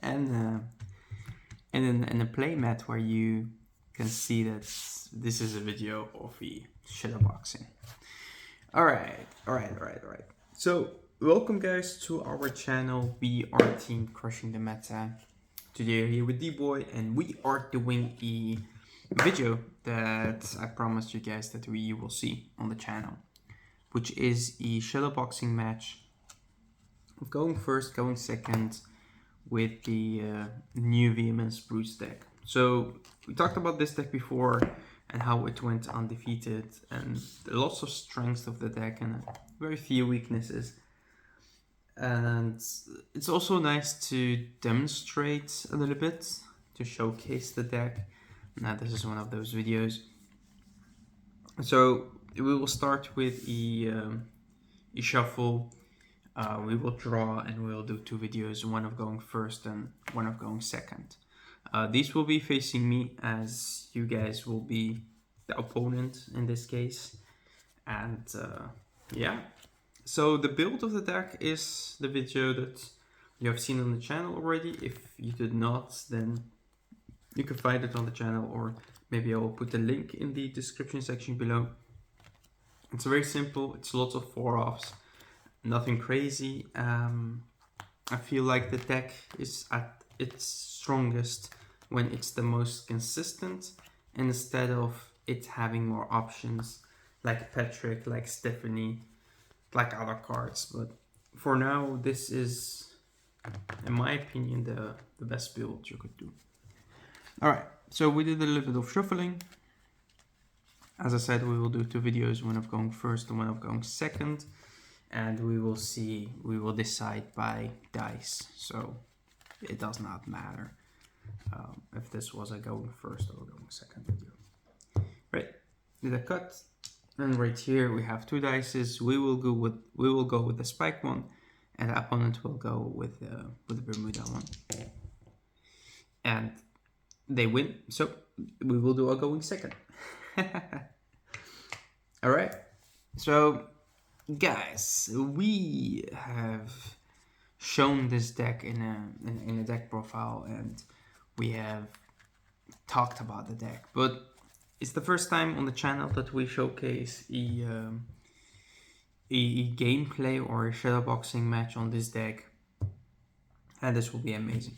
and in a playmat where you can see that this is a video of the shadowboxing. Alright. So, welcome guys to our channel. We are Team Crushing the Meta. Today we're here with D-Boy and we are doing a video that I promised you guys that you will see on the channel, which is a shadowboxing match. Going first, going second with the new Viamance Brutes deck. So we talked about this deck before and how it went undefeated and lots of strengths of the deck and very few weaknesses. And it's also nice to demonstrate a little bit, to showcase the deck. Now this is one of those videos. So we will start with a shuffle. We will draw and we will do two videos, one of going first and one of going second. These will be facing me, as you guys will be the opponent in this case. And yeah, so the build of the deck is the video that you have seen on the channel already. If you did not, then you can find it on the channel, or maybe I will put the link in the description section below. It's very simple, it's lots of 4-offs. Nothing crazy. I feel like the deck is at its strongest when it's the most consistent, instead of it having more options like Patrick, like Stephanie, like other cards. But for now, this is, in my opinion, the best build you could do. Alright, so we did a little bit of shuffling. As I said, we will do two videos, one of going first and one of going second. And we will decide by dice, so it does not matter if this was a going first or going second video. Right, did a cut, and right here we have two dices. We will go with the spike one, and the opponent will go with the Bermuda one, and they win. So we will do a going second. All right, so. Guys, we have shown this deck in a deck profile and we have talked about the deck, but it's the first time on the channel that we showcase a gameplay or a shadowboxing match on this deck, and this will be amazing.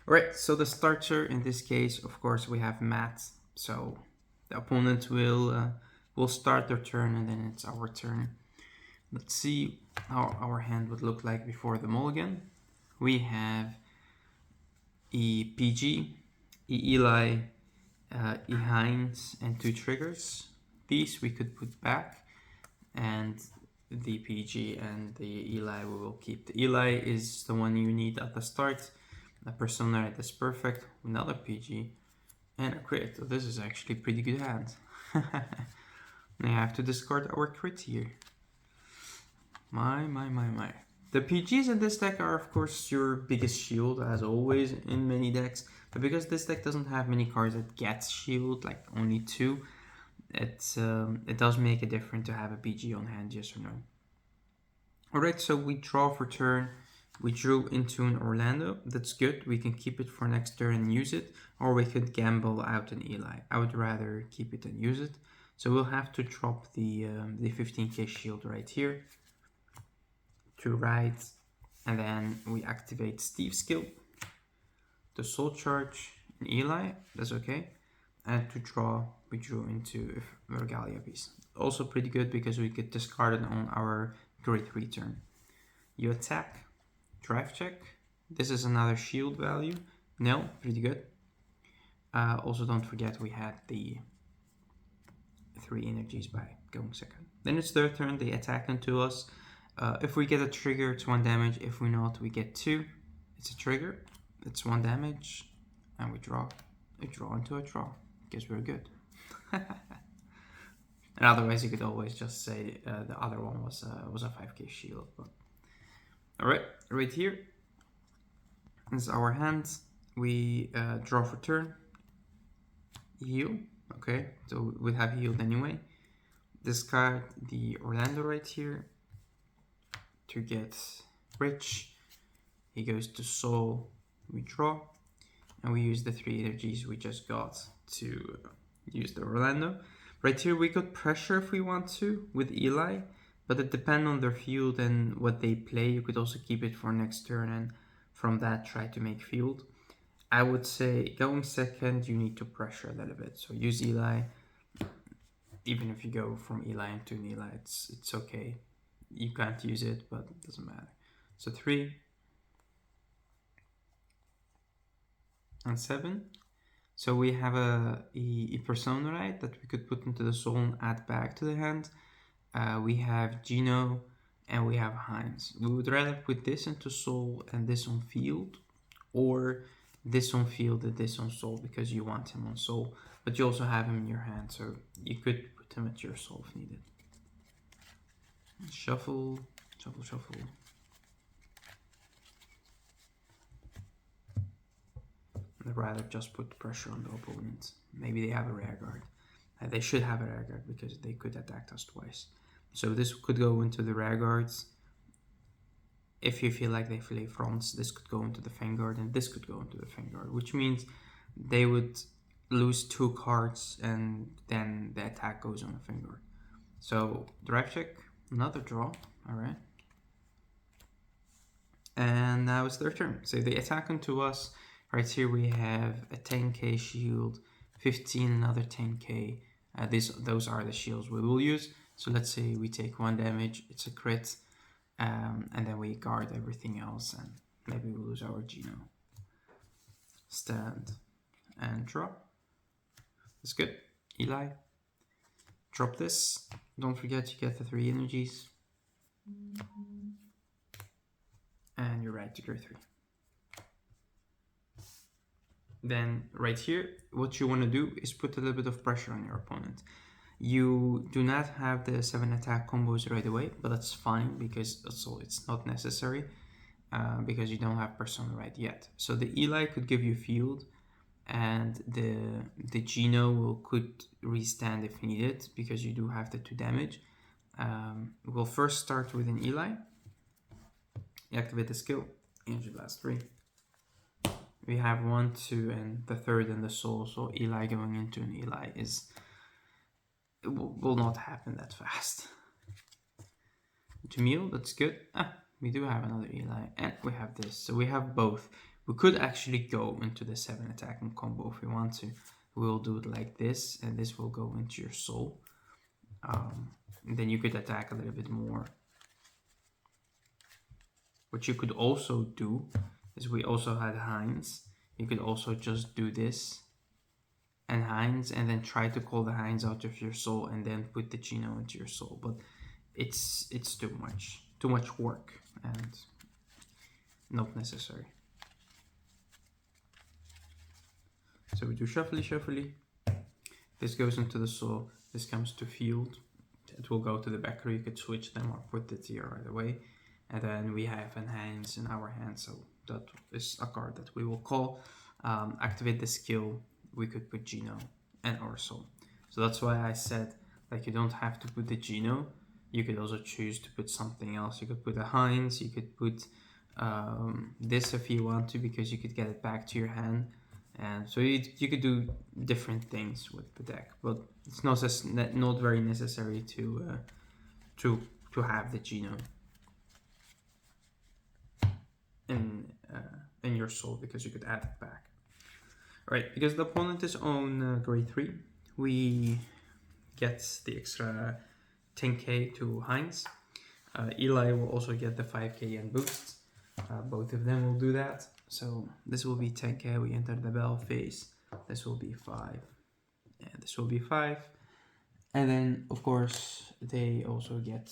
Alright, so the starter in this case, of course, we have Matt. So the opponent will start their turn and then it's our turn. Let's see how our hand would look like before the mulligan. We have a PG, a Eli, a Heinz, and two triggers. These we could put back, and the PG and the Eli we will keep. The Eli is the one you need at the start. The Persona is perfect. Another PG and a crit. So this is actually a pretty good hand. I have to discard our crit here. My. The PGs in this deck are, of course, your biggest shield, as always in many decks. But because this deck doesn't have many cards that gets shield, like only two, it does make a difference to have a PG on hand, yes or no. Alright, so we draw for turn. We drew into an Orlando. That's good. We can keep it for next turn and use it. Or we could gamble out an Eli. I would rather keep it and use it. So we'll have to drop the 15k shield right here. To right, and then we activate Steve's skill, the soul charge in Eli, that's okay, and to draw we drew into a Regalia piece. Also pretty good because we could discard it on our great return. You attack, drive check, this is another shield value, no, pretty good. Also don't forget we had the 3 energies by going second. Then it's their turn, they attack into us. If we get a trigger, it's 1 damage. If we not, we get 2. It's a trigger. It's 1 damage. And we draw. We draw into a draw. Because we're good. And otherwise, you could always just say the other one was a 5k shield. But alright, right here. This is our hand. We draw for turn. Heal. Okay, so we have healed anyway. Discard the Orlando right here. To get rich, He goes to soul, we draw, and we use the 3 energies we just got to use the Orlando. Right here we could pressure if we want to with Eli, but it depends on their field and what they play. You could also keep it for next turn and from that try to make field. I would say going second, you need to pressure a little bit. So use Eli. Even if you go from Eli into an Eli, it's okay. You can't use it, but it doesn't matter. So 3 and 7. So we have a persona, right, that we could put into the soul and add back to the hand. We have Gino and we have Heinz. We would rather put this into soul and this on field, or this on field and this on soul because you want him on soul, but you also have him in your hand, so you could put him at your soul if needed. Shuffle, shuffle, shuffle. I'd rather just put pressure on the opponent. Maybe they have a rear guard. They should have a rear guard because they could attack us twice. So this could go into the rear guards. If you feel like they play fronts, this could go into the Vanguard and this could go into the Vanguard, which means they would lose 2 cards and then the attack goes on the Vanguard. So drive check, another draw, alright. And now it's their turn. So they attack onto us. Right here we have a 10k shield, 15 another 10k. Those are the shields we will use. So let's say we take 1 damage, it's a crit, and then we guard everything else, and maybe we lose our Gino. Stand and draw. That's good. Eli, drop this. Don't forget you get the 3 energies. And you're right to go 3. Then right here, what you want to do is put a little bit of pressure on your opponent. You do not have the 7 attack combos right away, but that's fine because it's not necessary because you don't have persona right yet. So the Eli could give you field, and the Gino could restand if needed because you do have the 2 damage. We'll first start with an Eli. You activate the skill, Energy Blast 3. We have 1, 2, and the 3rd in the soul, so Eli going into an Eli will not happen that fast. Jamil, that's good. We do have another Eli, and we have this, so we have both. We could actually go into the 7 attacking combo if we want to. We'll do it like this, and this will go into your soul. And then you could attack a little bit more. What you could also do is we also had Heinz. You could also just do this and Heinz and then try to call the Heinz out of your soul and then put the Gino into your soul, but it's too much work and not necessary. So we do shuffly. This goes into the soul, this comes to field, it will go to the back row. You could switch them or put it here right away. And then we have an Heinz in our hand, so that is a card that we will call. Activate the skill, we could put Gino and our soul. So that's why I said, like, you don't have to put the Gino. You could also choose to put something else. You could put a Heinz, you could put this if you want to, because you could get it back to your hand. And so you could do different things with the deck, but it's not very necessary to have the Gino in your soul, because you could add it back. All right, because the opponent is on grade 3, we get the extra 10k to Heinz. Eli will also get the 5k and boost. Both of them will do that. So this will be 10k, we enter the bell phase. This will be 5, and this will be 5. And then, of course, they also get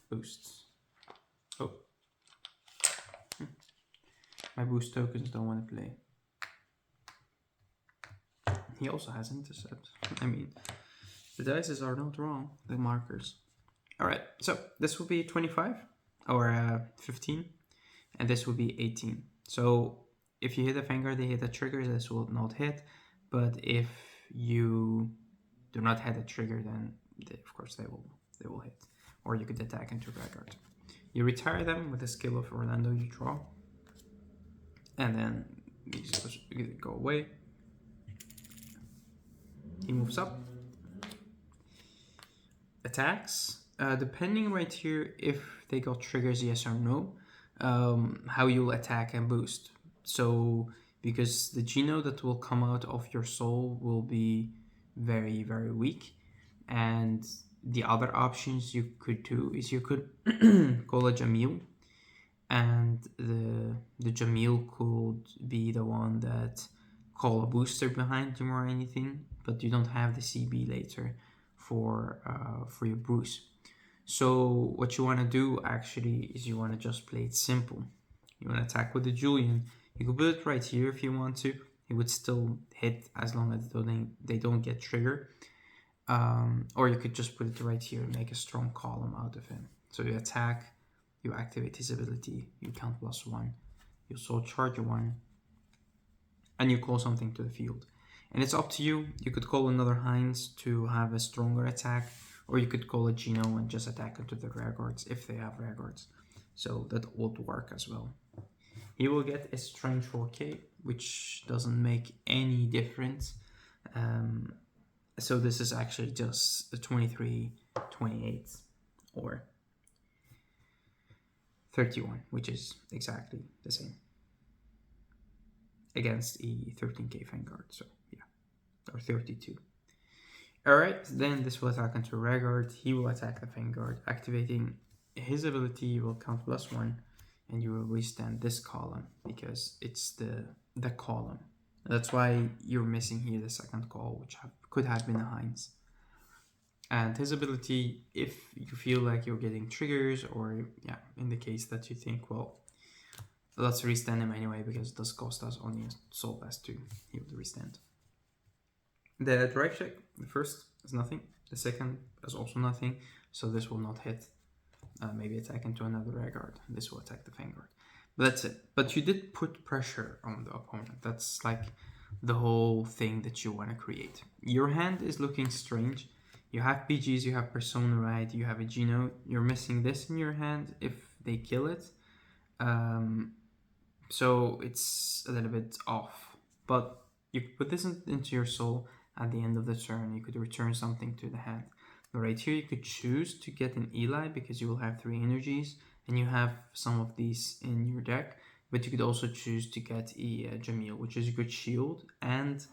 boosts. Oh. My boost tokens don't want to play. He also has intercept. I mean, the dices are not wrong, the markers. Alright, so this will be 25 or 15, and this will be 18. So if you hit a Vanguard, they hit a trigger, this will not hit. But if you do not hit a trigger, then of course they will hit. Or you could attack into Vanguard. You retire them with the skill of Orlando, you draw. and then these go away. He moves up. Attacks. Depending right here if they got triggers, yes or no, how you'll attack and boost. So because the Geno that will come out of your soul will be very, very weak, and the other options you could do is you could call a Jamil, and the Jamil could be the one that call a booster behind him or anything, but you don't have the CB later for your Bruce. So what you want to do actually is you want to just play it simple. You want to attack with the Julian. You could put it right here if you want to. It would still hit as long as they don't get triggered. Or you could just put it right here and make a strong column out of him. So you attack, you activate his ability, you count +1, you soul charge 1, and you call something to the field. And it's up to you. You could call another Heinz to have a stronger attack, or you could call a Geno and just attack into the rear guards if they have rear guards. So that would work as well. He will get a strange 4K, which doesn't make any difference. So this is actually just a 23, 28, or 31, which is exactly the same against a 13k Vanguard. So yeah, or 32. Alright, then this will attack into Vanguard. He will attack the Vanguard. Activating his ability will count +1, and you will restand this column because it's the column. That's why you're missing here the second call, which could have been a Heinz. And his ability, if you feel like you're getting triggers, or yeah, in the case that you think, well, let's restand him anyway because it does cost us only a soul pass 2, he will restand. The drive check, the first is nothing, the second is also nothing, so this will not hit. Maybe attack into another rear guard. This will attack the Vanguard. But that's it. But you did put pressure on the opponent. That's like the whole thing that you want to create. Your hand is looking strange. You have PGs, you have Persona Ride, you have a Geno. You're missing this in your hand if they kill it. So it's a little bit off. But you could put this into your soul at the end of the turn. You could return something to the hand. Right here you could choose to get an Eli because you will have 3 energies and you have some of these in your deck, but you could also choose to get a Jamil, which is a good shield, and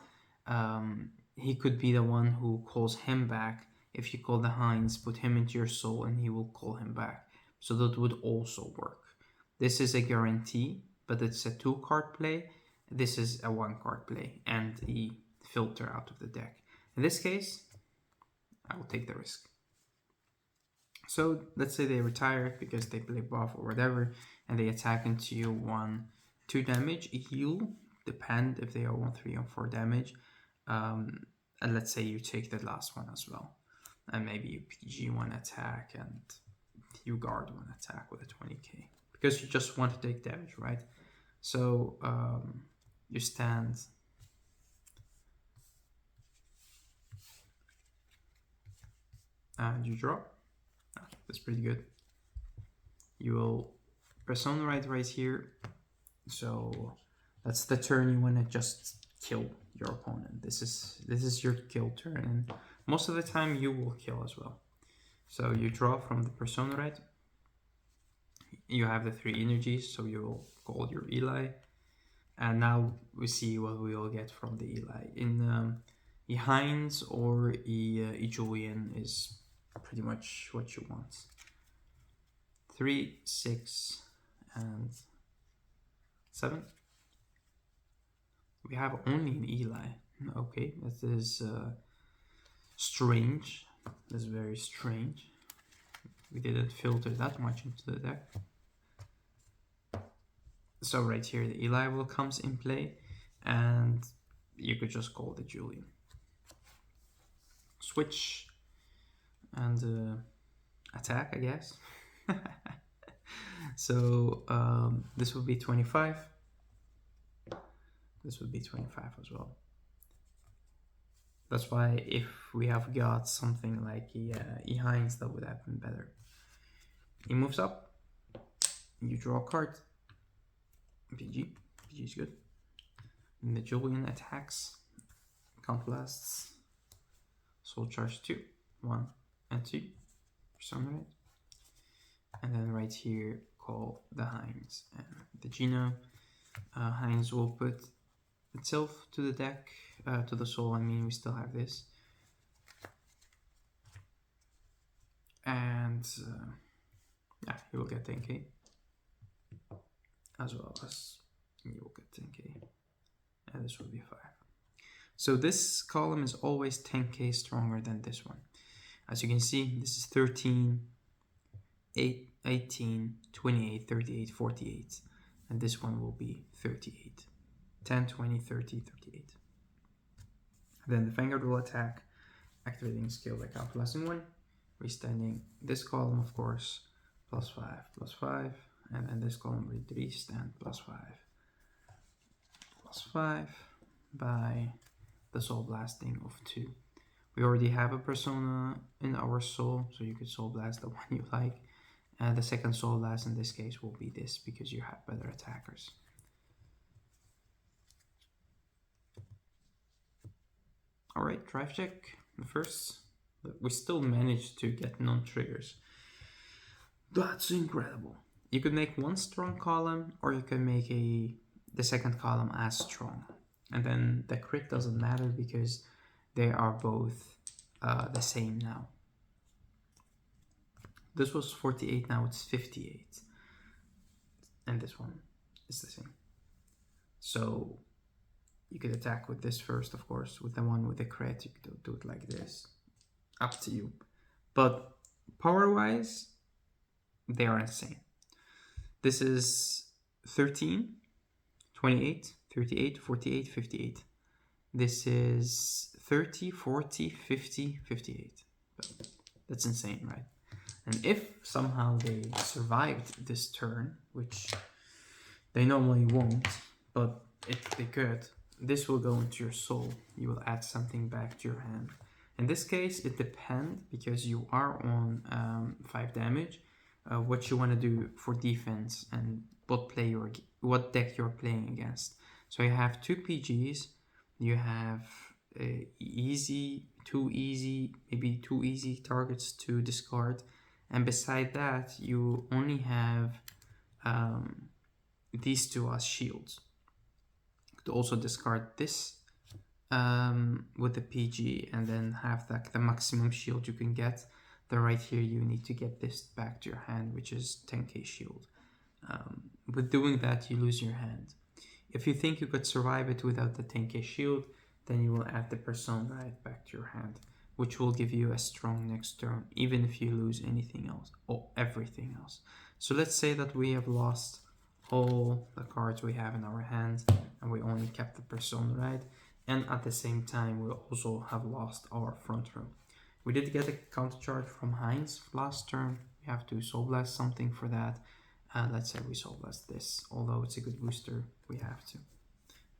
he could be the one who calls him back. If you call the Heinz, put him into your soul and he will call him back. So that would also work. This is a guarantee, but it's a 2-card play. This is a 1-card play and a filter out of the deck. In this case, I will take the risk. So let's say they retire because they play buff or whatever, and they attack into you 1-2 damage, heal, depend if they are 1-3 or 4 damage, and let's say you take the last one as well, and maybe you PG 1 attack and you guard 1 attack with a 20k because you just want to take damage, right? So you stand. And you draw. That's pretty good. You will Persona right here. So that's the turn you want to just kill your opponent. This is your kill turn, and most of the time you will kill as well. So you draw from the Persona right. You have the 3 energies, so you will call your Eli. And now we see what we will get from the Eli. In a Heinz or a Julian is pretty much what you want. 3, 6, and 7. We have only an Eli. Okay, that is strange. That's very strange. We didn't filter that much into the deck. So right here the Eli will comes in play, and you could just call the Julian. Switch and attack, I guess. So this would be 25. This would be 25 as well. That's why if we have got something like a Heinz, that would have been better. He moves up. You draw a card. PG is good. And the Julian attacks, count blasts, soul charge 2, 1 and 2, persona right. And then right here, call the Heinz and the Gino. Heinz will put itself to the deck, to the soul, I mean, we still have this. And yeah, he will get 10k, as well as you will get 10k, and this will be 5. So this column is always 10k stronger than this one. As you can see, this is 13, 8, 18, 28, 38, 48, and this one will be 38. 10, 20, 30, 38. Then the Vanguard will attack, activating skill like outlasting 1, restanding this column, of course, +5, and then this column will restand +5 by the soul blasting of 2. We already have a persona in our soul, so you could soul blast the one you like. And the second soul blast in this case will be this, because you have better attackers. Alright, drive check. The first, we still managed to get non-triggers. That's incredible. You could make one strong column, or you can make the second column as strong. And then the crit doesn't matter because they are both the same now. This was 48, now it's 58. And this one is the same. So you could attack with this first, of course. With the one with the crit, you could do it like this. Up to you. But power-wise, they are insane. This is 13, 28, 38, 48, 58. This is 30, 40, 50, 58. That's insane, right? And if somehow they survived this turn, which they normally won't, but if they could, this will go into your soul. You will add something back to your hand. In this case, it depends, because you are on 5 damage, what you want to do for defense and what deck you're playing against. So you have 2 PGs, you have easy, 2 easy, maybe 2 easy targets to discard, and beside that you only have these 2 as shields. You could also discard this with the PG and then have the maximum shield you can get. Then right here you need to get this back to your hand, which is 10k shield. With doing that, you lose your hand. If you think you could survive it without the 10k shield, then you will add the persona right back to your hand, which will give you a strong next turn, even if you lose anything else or everything else. So let's say that we have lost all the cards we have in our hand and we only kept the persona right, and at the same time we also have lost our front row. We did get a counter charge from Heinz last turn. We have to soul blast something for that. Let's say we soul blast this, although it's a good booster, we have to.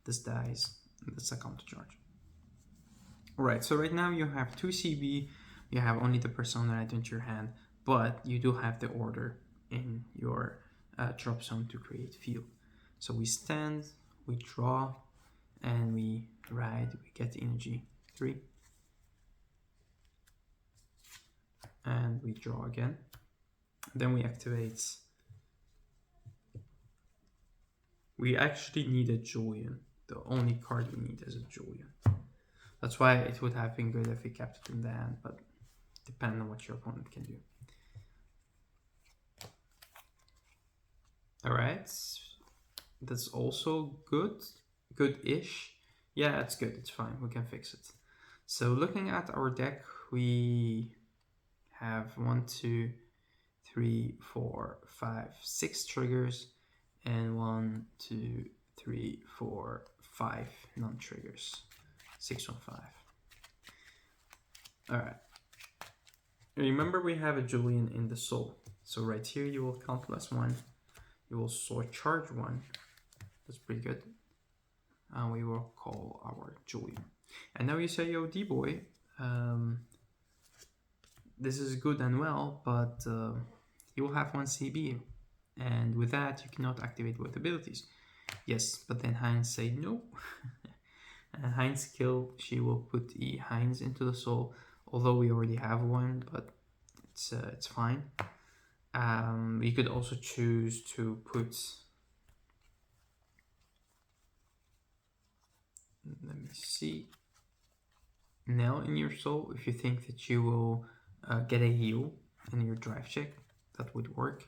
This dies, that's a counter charge. Alright, so right now you have 2 CB, you have only the persona right into your hand, but you do have the order in your drop zone to create field. So we stand, we draw, and we ride, we get energy 3. And we draw again. Then we activate. We actually need a Julian. The only card we need is a Julian. That's why it would have been good if we kept it in the hand, but depending on what your opponent can do. Alright, that's also good. Good-ish. Yeah, it's good, it's fine, we can fix it. So looking at our deck, we have 1, 2, 3, 4, 5, 6 triggers, and 1, 2, 3, 4, 5 non-triggers. 6 on 5. Alright. Remember, we have a Julian in the soul. So right here you will count +1. You will soul charge 1. That's pretty good. And we will call our Julian. And now you say, yo, D-boy, this is good and well, but you will have 1 CB. And with that, you cannot activate both abilities. Yes, but then Heinz say no. And Heinz kill, she will put the Heinz into the soul, although we already have one, but it's fine. You could also choose to put, let me see, Nell in your soul if you think that you will get a heal in your drive check. That would work.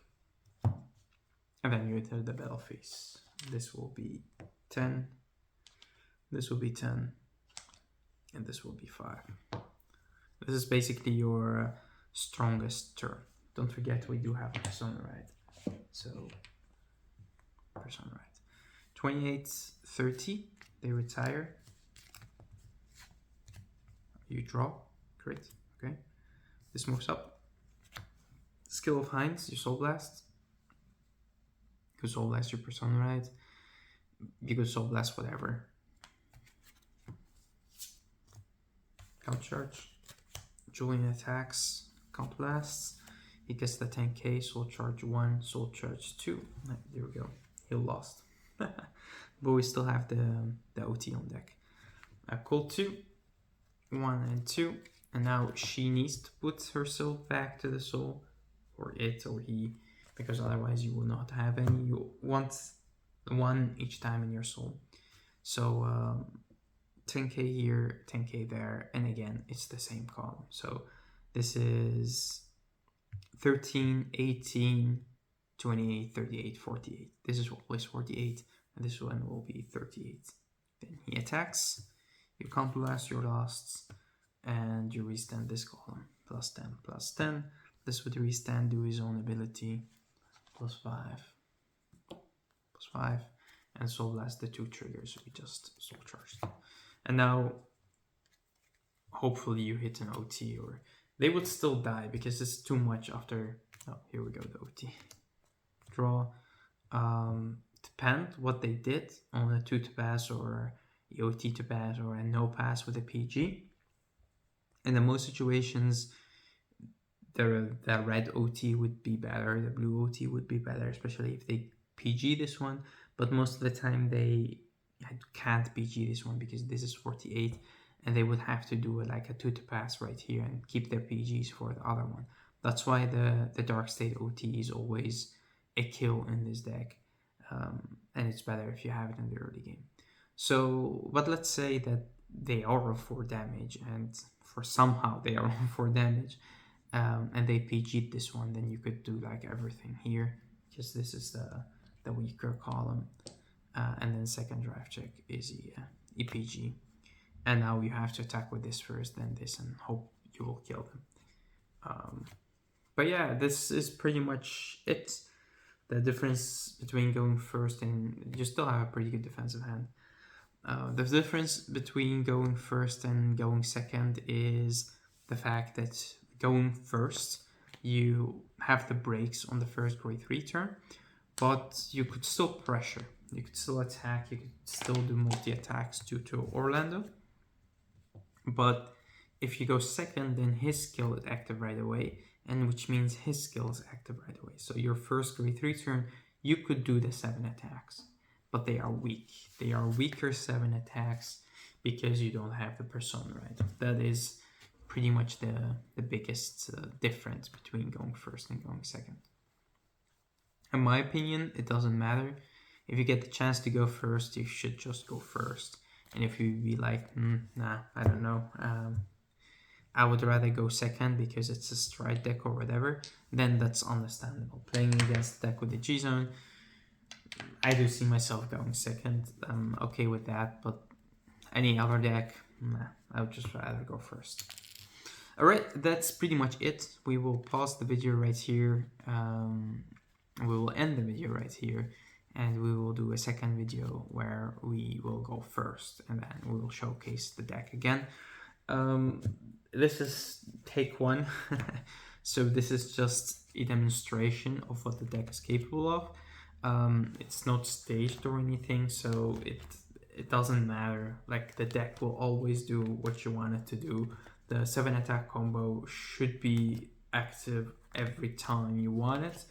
And then you enter the battle phase. This will be 10. This will be 10. And this will be 5. This is basically your strongest turn. Don't forget we do have Persona Ride. So, Persona Ride. 28, 30. They retire. You draw. Great. Okay. This moves up. Skill of Heinz, you Soul Blast. You Soul Blast your Persona Ride. You could Soul Blast whatever. Count Charge. Julian attacks. Count Blasts. He gets the 10k. Soul Charge 1. Soul Charge 2. There we go. He lost. But we still have the OT on deck. Cold 2. 1 and 2. And now she needs to put herself back to the soul. Or it or he. Because otherwise you will not have any. You want 1 each time in your soul. So 10k here, 10k there, and again it's the same column. So this is 13, 18, 28, 38, 48. This is always 48, and this one will be 38. Then he attacks, you can't blast your lasts, and you restand this column. Plus 10, plus 10. This would restand, do his own ability. Plus 5, plus 5, and Soul Blast the 2 triggers we just Soul Charged. And now, hopefully you hit an OT, or they would still die because it's too much after. Oh, here we go, the OT. Draw. Depend what they did on a 2 to pass or the OT to pass or a no pass with a PG. And in most situations, the red OT would be better, the blue OT would be better, especially if they PG this one. But most of the time they can't PG this one because this is 48 and they would have to do like a 2 to pass right here and keep their PGs for the other one. That's why the Dark State OT is always a kill in this deck, and it's better if you have it in the early game. So, but let's say that they are on 4 damage and for somehow they are on 4 damage, and they PG'd this one, then you could do like everything here because this is the weaker column. And then second drive check is EPG. And now you have to attack with this first, then this, and hope you will kill them. But yeah, this is pretty much it. The difference between going first and you still have a pretty good defensive hand. The difference between going first and going second is the fact that going first, you have the breaks on the first grade 3 turn, but you could still pressure. You could still attack, you could still do multi-attacks due to Orlando. But if you go second, then his skill is active right away, and which means his skill is active right away. So your first grade 3 turn, you could do the 7 attacks, but they are weak. They are weaker 7 attacks because you don't have the Persona, right? That is pretty much the biggest difference between going first and going second. In my opinion, it doesn't matter. If you get the chance to go first, you should just go first. And if you be like, nah, I don't know, I would rather go second because it's a stride deck or whatever, then that's understandable. Playing against the deck with the G-Zone, I do see myself going second. I'm okay with that, but any other deck, nah, I would just rather go first. Alright, that's pretty much it. We will pause the video right here. We will end the video right here. And we will do a second video where we will go first and then we will showcase the deck again. This is take 1. So this is just a demonstration of what the deck is capable of. It's not staged or anything, so it doesn't matter. Like, the deck will always do what you want it to do. The 7 attack combo should be active every time you want it.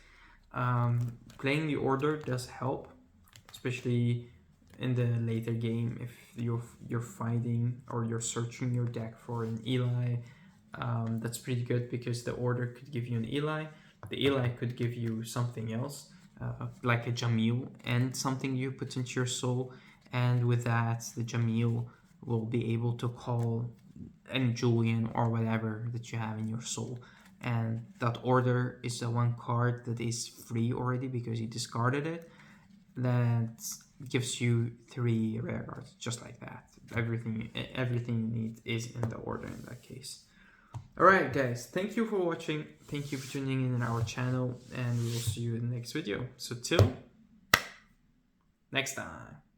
Playing the order does help, especially in the later game, if you're fighting or you're searching your deck for an Eli, that's pretty good because the order could give you an Eli. The Eli could give you something else, like a Jamil and something you put into your soul. And with that, the Jamil will be able to call any Julian or whatever that you have in your soul. And that order is the one card that is free already because you discarded it. That gives you 3 rare cards, just like that. Everything you need is in the order in that case. Alright guys, thank you for watching, thank you for tuning in our channel, and we will see you in the next video. So till next time.